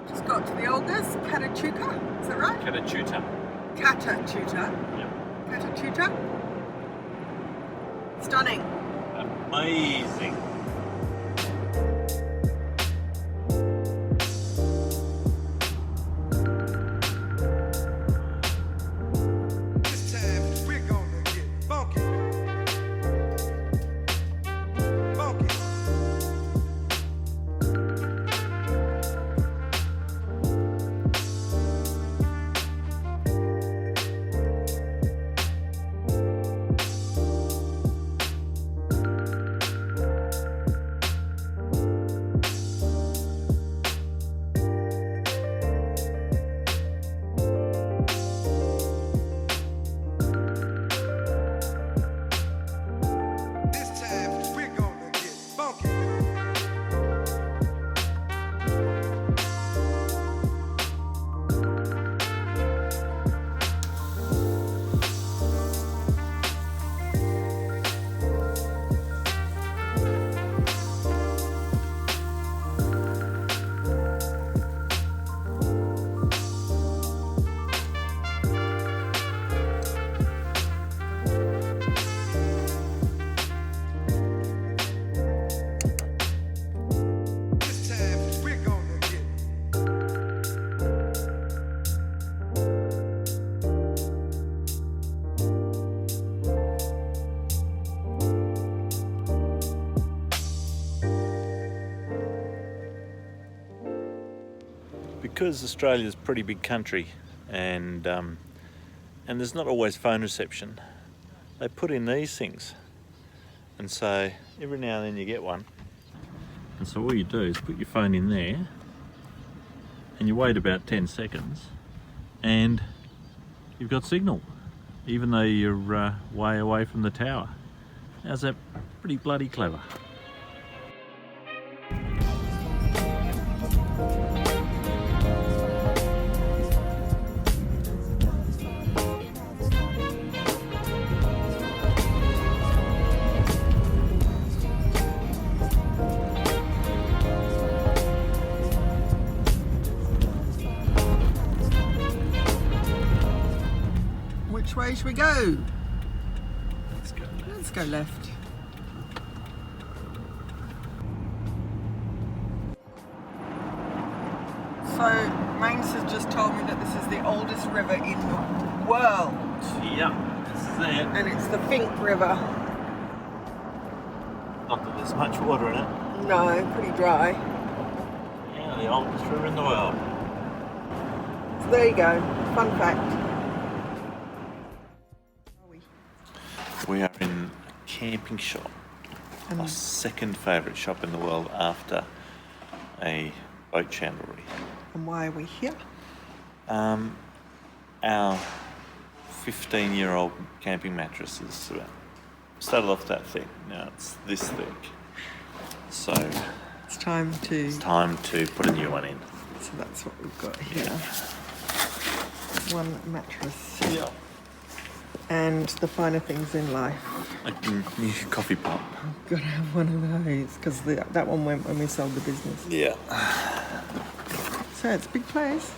Just got to the oldest, Catachuca, is that right? Catachuta. Catachuta. Yep. Catachuta. Stunning. Amazing. Because Australia's a pretty big country and there's not always phone reception, they put in these things, and so every now and then you get one, and so all you do is put your phone in there and you wait about 10 seconds and you've got signal even though you're way away from the tower. How's that? Pretty bloody clever. Which way should we go? Let's go. Let's go left. So, Magnus has just told me that this is the oldest river in the world. Yeah, this is it. And it's the Fink River. Not that there's much water in it. No, pretty dry. Yeah, the oldest river in the world. So there you go. Fun fact. We are in a camping shop. Our second favourite shop in the world after a boat chandlery. And why are we here? Our 15-year-old camping mattress is started off that thick. Now it's this thick. So It's time to... it's time to put a new one in. So that's what we've got here. One mattress. Yeah. And the finer things in life. A new coffee pot. I've got to have one of those because that one went when we sold the business. Yeah. So it's a big place.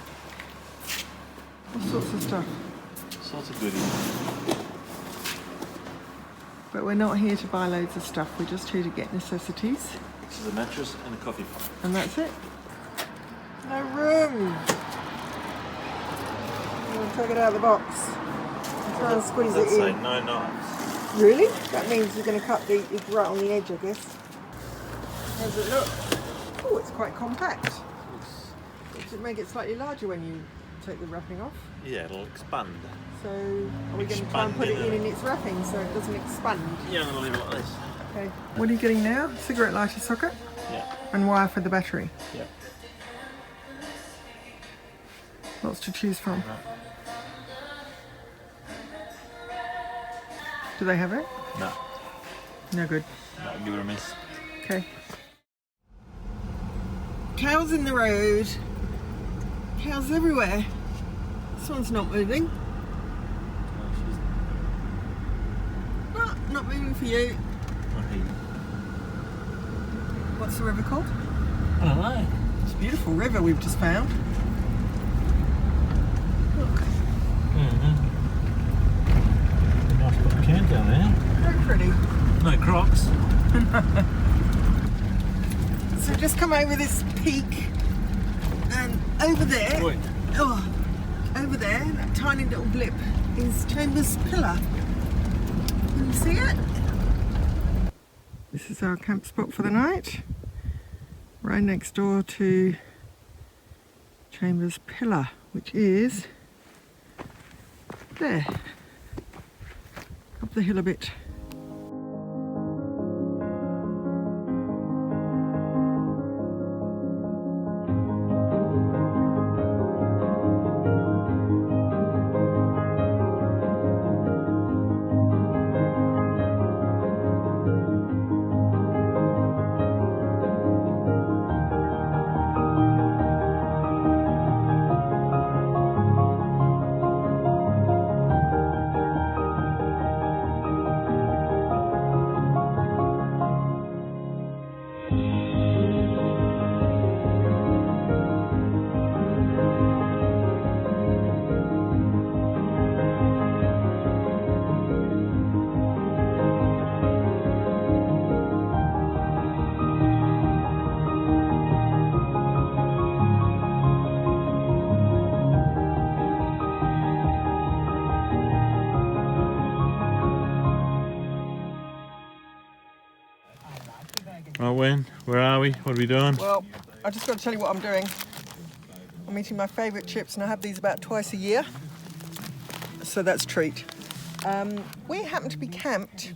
All sorts of stuff. Sorts of goodies. But we're not here to buy loads of stuff. We're just here to get necessities. This is a mattress and a coffee pot. And that's it. No room. I'm going to take it out of the box. Try and squeeze it in. Say no knives. Really? That means you're going to cut it right on the edge, I guess. How does it look? Oh, it's quite compact. Does it make it slightly larger when you take the wrapping off? Yeah, it'll expand. So, are we going to try and put it in its wrapping so it doesn't expand? Yeah, I'm going to leave it like this. Okay. What are you getting now? Cigarette lighter socket? Yeah. And wire for the battery? Yeah. Lots to choose from. Right. Do they have it? No. No good. No, give it a miss. Okay. Cows in the road. Cows everywhere. This one's not moving. No, not moving for you. What's the river called? I don't know. It's beautiful river we've just found. Look. Nice put the can down there. Very pretty. No crocs. So just come over this peak, and over there, Wait. over there, that tiny little blip is Chambers Pillar. Can you see it? This is our camp spot for the night, right next door to Chambers Pillar, which is there, up the hill a bit. Right, where are we? What are we doing? Well, I just got to tell you what I'm doing. I'm eating my favourite chips, and I have these about twice a year, so that's a treat. We happen to be camped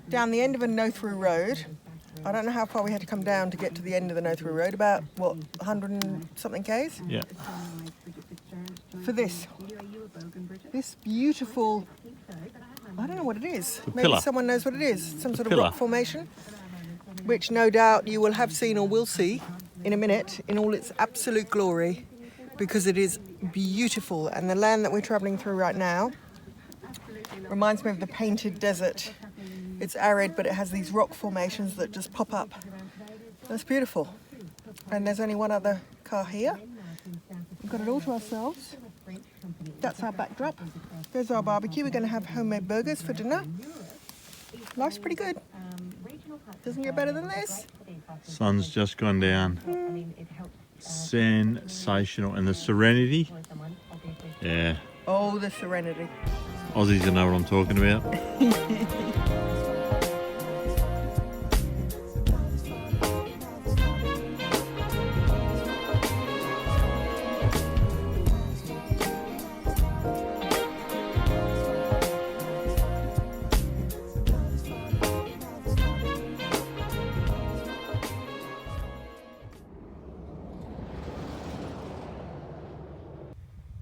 down the end of a no-through road. I don't know how far we had to come down to get to the end of the no-through road, about, what, 100 and something k's? Yeah. For this beautiful, I don't know what it is. Maybe pillar. someone knows what it is. Some sort of Pillar. rock formation, which no doubt you will have seen or will see in a minute in all its absolute glory, because it is beautiful. And the land that we're travelling through right now reminds me of the Painted Desert. It's arid, but it has these rock formations that just pop up. That's beautiful. And there's only one other car here. We've got it all to ourselves. That's our backdrop. There's our barbecue. We're going to have homemade burgers for dinner. Life's pretty good. Doesn't get better than this. Sun's just gone down. Sensational. And the serenity. Yeah. Oh, the serenity. Aussies will know what I'm talking about.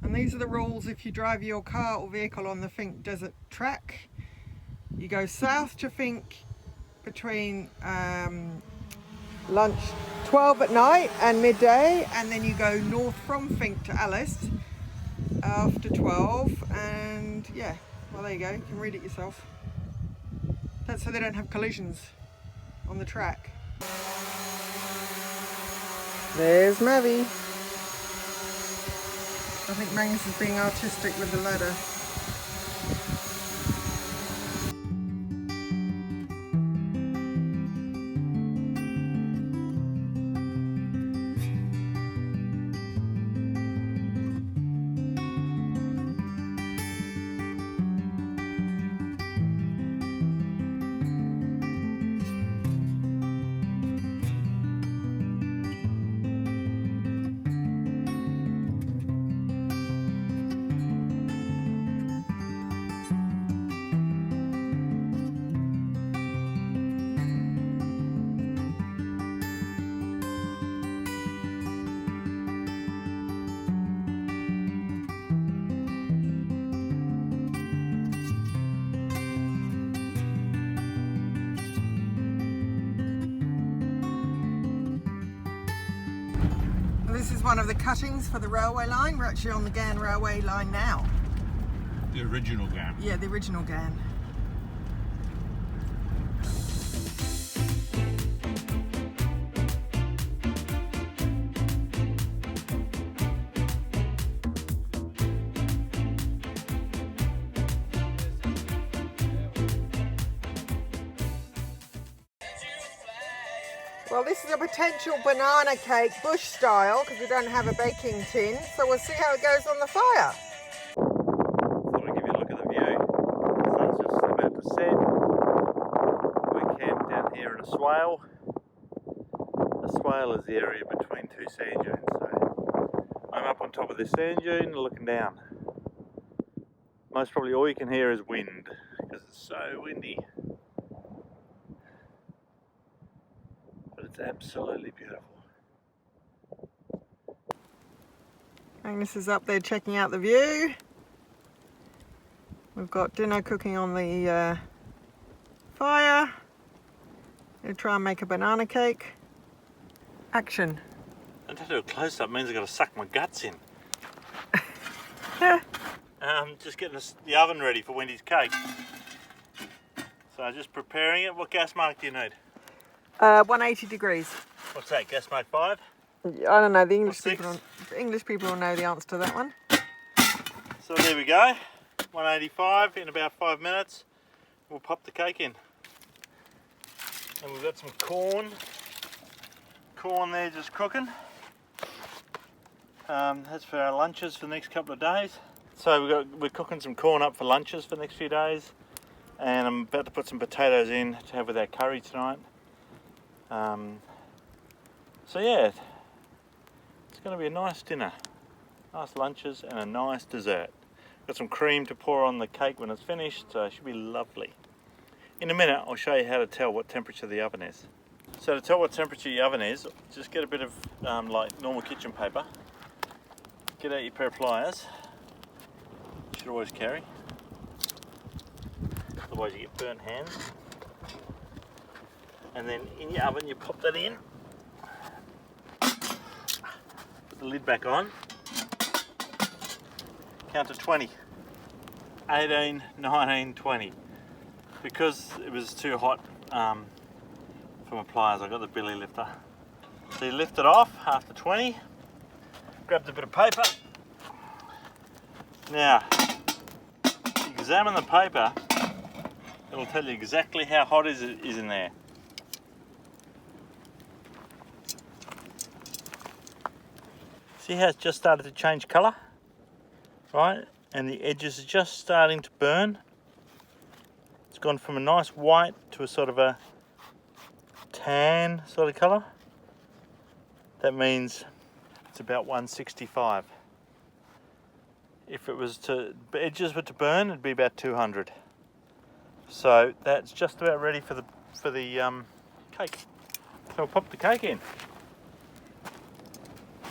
And these are the rules if you drive your car or vehicle on the Fink Desert track. You go south to Fink between lunch 12 at night and midday, and then you go north from Fink to Alice after 12, and yeah, well there you go, you can read it yourself. That's so they don't have collisions on the track. There's Mavi. I think Magnus is being artistic with the ladder. This is one of the cuttings for the railway line. We're actually on the Ghan Railway line now. The original Ghan. Yeah, the original Ghan. Well, this is a potential banana cake, bush style, because we don't have a baking tin. So we'll see how it goes on the fire. Thought I'd give you a look at the view. The sun's just about to set. We're camped down here in a swale. A swale is the area between two sand dunes. So I'm up on top of this sand dune looking down. Most probably all you can hear is wind because it's so windy. But it's absolutely beautiful. Magnus is up there checking out the view. We've got dinner cooking on the fire. Gonna try and make a banana cake. Action. And to do a close-up means I've got to suck my guts in. Just getting the oven ready for Wendy's cake. So just preparing it. What gas mark do you need? 180 degrees. What's that, gas mark 5? I don't know, the English people will know the answer to that one. So there we go, 185 in about 5 minutes. We'll pop the cake in. And we've got some corn there just cooking. That's for our lunches for the next couple of days. So we're cooking some corn up for lunches for the next few days. And I'm about to put some potatoes in to have with our curry tonight. So yeah, it's going to be a nice dinner. Nice lunches and a nice dessert. Got some cream to pour on the cake when it's finished, so it should be lovely. In a minute I'll show you how to tell what temperature the oven is. So to tell what temperature your oven is, just get a bit of like normal kitchen paper. Get out your pair of pliers. Should always carry. Otherwise you get burnt hands. And then in your oven you pop that in. Put the lid back on. Count to 20. 18, 19, 20. Because it was too hot for my pliers, I got the billy lifter. So you lift it off after 20. Grab a bit of paper. Now, examine the paper. It'll tell you exactly how hot it is in there. See how it's just started to change colour? Right? And the edges are just starting to burn. It's gone from a nice white to a sort of a tan sort of colour. That means it's about 165. If it was to, edges were to burn, it'd be about 200. So that's just about ready for the cake. So we'll pop the cake in.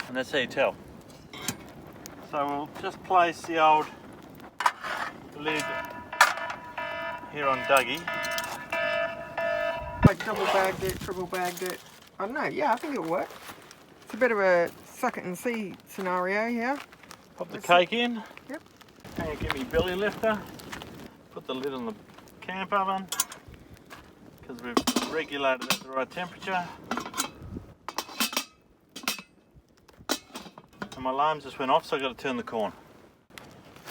And that's how you tell. So we'll just place the old lid here on Dougie. I double bagged it, triple bagged it. I don't know, yeah, I think it'll work. It's a bit of a suck it and see scenario here. Pop the cake in. Yep. And get me belly lifter. Put the lid on the camp oven because we've regulated it at the right temperature. And my alarm just went off, so I've got to turn the corn.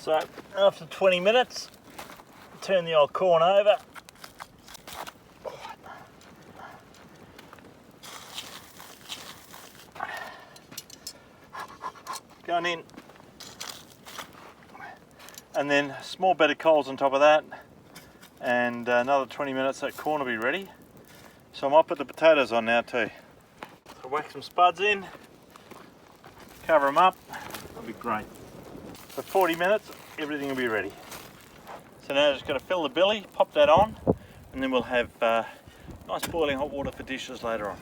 So after 20 minutes, turn the old corn over. Going in. And then a small bed of coals on top of that. And another 20 minutes, that corn will be ready. So I might put the potatoes on now too. So whack some spuds in. Cover them up, that'll be great. For 40 minutes, everything will be ready. So now just got to fill the billy, pop that on, and then we'll have nice boiling hot water for dishes later on.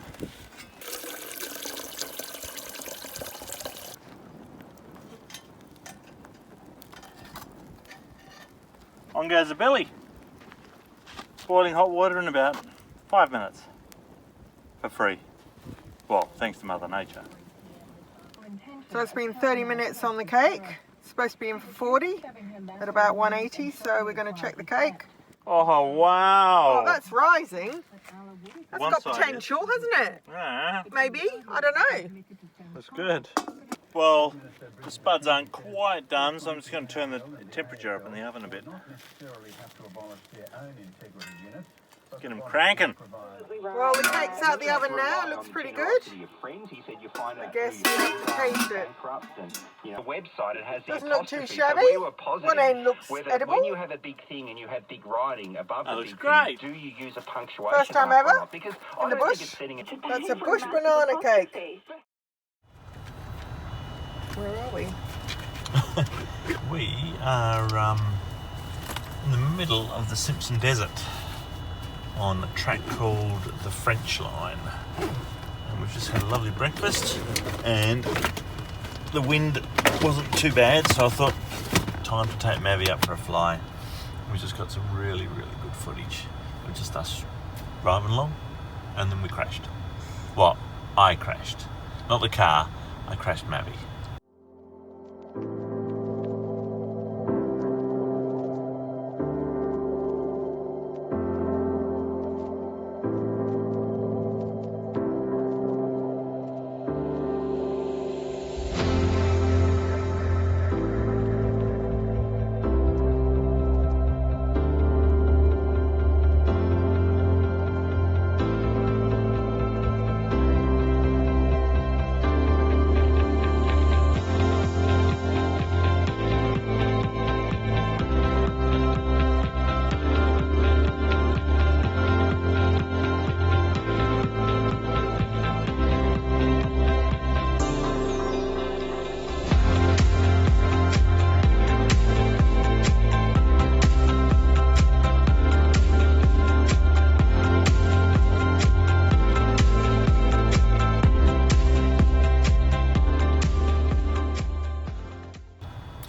On goes the billy. Boiling hot water in about 5 minutes. For free. Well, thanks to Mother Nature. So it's been 30 minutes on the cake. It's supposed to be in for 40 at about 180, so we're going to check the cake. Oh wow! Oh, that's rising. That's One got side potential, hasn't it? Yeah. Maybe, I don't know. That's good. Well, the spuds aren't quite done, so I'm just going to turn the temperature up in the oven a bit. Get them cranking. Well, the cake's out the oven now. It looks pretty good. I guess you have to taste it. Doesn't look too shabby. One end looks edible. When you have a big thing and you have big writing above the big great. thing, do you use a punctuation? First time mark or ever not? Because in the bush. That's a bush banana cake. Where are we? We are in the middle of the Simpson Desert on a track called the French Line. And we've just had a lovely breakfast and the wind wasn't too bad, so I thought time to take Mavi up for a fly. We just got some really, really good footage of just us driving along and then we crashed. Well, I crashed. Not the car, I crashed Mavi.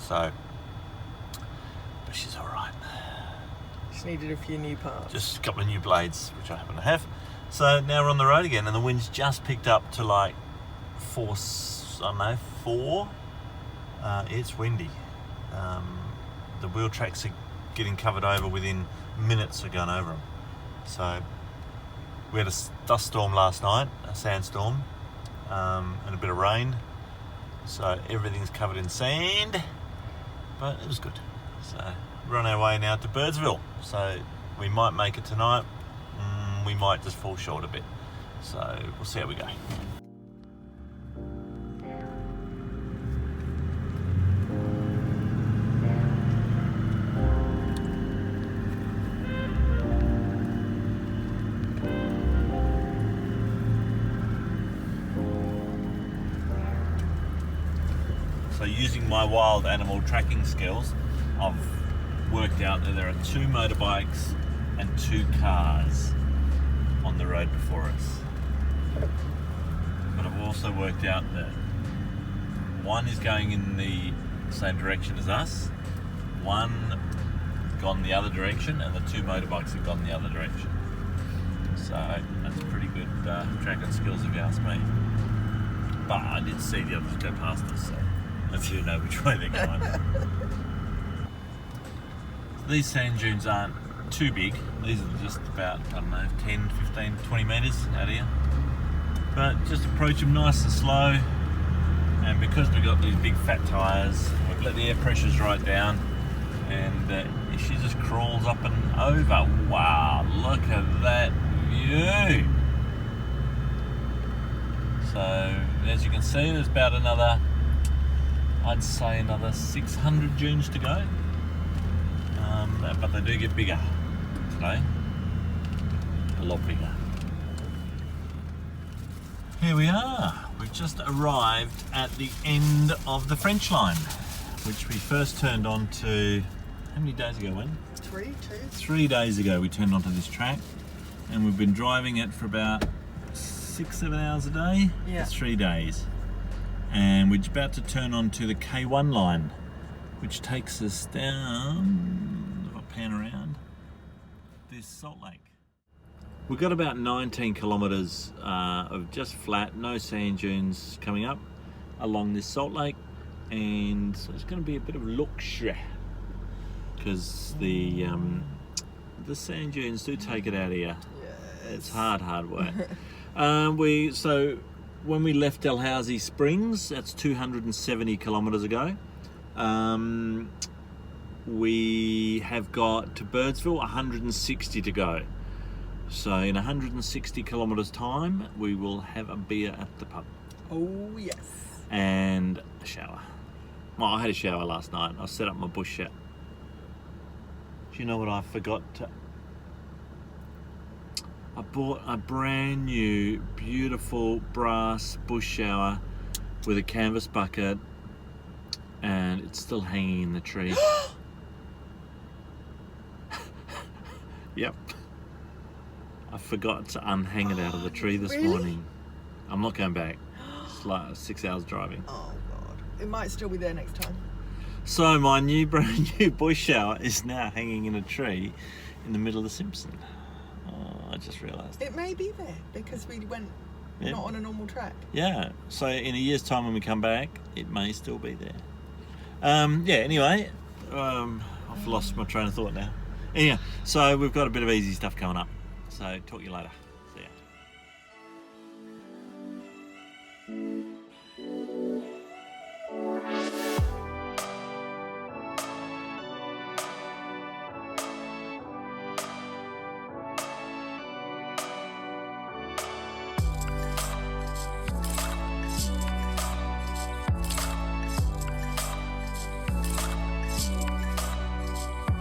So, but she's all right. Just needed a few new parts. Just a couple of new blades, which I happen to have. So now we're on the road again, and the wind's just picked up to like 4. It's windy. The wheel tracks are getting covered over within minutes of going over them. So we had a dust storm last night, a sandstorm, and a bit of rain. So everything's covered in sand, but it was good. So we're on our way now to Birdsville. So we might make it tonight. We might just fall short a bit. So we'll see how we go. So using my wild animal tracking skills, I've worked out that there are 2 motorbikes and 2 cars on the road before us. But I've also worked out that one is going in the same direction as us, one gone the other direction, and the 2 motorbikes have gone the other direction. So that's pretty good tracking skills if you ask me. But I did see the others go past us, so if you know which way they're going. These sand dunes aren't too big. These are just about, I don't know, 10, 15, 20 metres out here. But just approach them nice and slow. And because we've got these big fat tyres, we've let the air pressures right down. And she just crawls up and over. Wow, look at that view. So, as you can see, there's about another, I'd say another 600 dunes to go. But they do get bigger today. A lot bigger. Here we are. We've just arrived at the end of the French line, which we first turned on to, how many days ago, Wen? 3 days ago we turned onto this track, and we've been driving it for about 6-7 hours a day. Yeah. For 3 days. And we're about to turn on to the K1 line, which takes us down, if I pan around, this Salt Lake. We've got about 19 kilometres of just flat, no sand dunes coming up along this Salt Lake, and so it's going to be a bit of luxury because the sand dunes do take it out of you. Yes. It's hard work. So when we left Dalhousie Springs, that's 270 kilometres ago. We have got to Birdsville 160 to go. So in 160 kilometres time, we will have a beer at the pub. Oh yes. And a shower. Well, I had a shower last night. I set up my bush shower. Do you know what I forgot to... I bought a brand new, beautiful brass bush shower with a canvas bucket, and it's still hanging in the tree. Yep. I forgot to unhang it out of the tree this morning. I'm not going back. It's like 6 hours driving. Oh God. It might still be there next time. So my brand new bush shower is now hanging in a tree in the middle of the Simpson. Oh, I just realised. It may be there because we went not on a normal track. Yeah. So in a year's time when we come back, it may still be there. Yeah. Anyway, I've lost my train of thought now. Anyhow, so we've got a bit of easy stuff coming up. So talk to you later.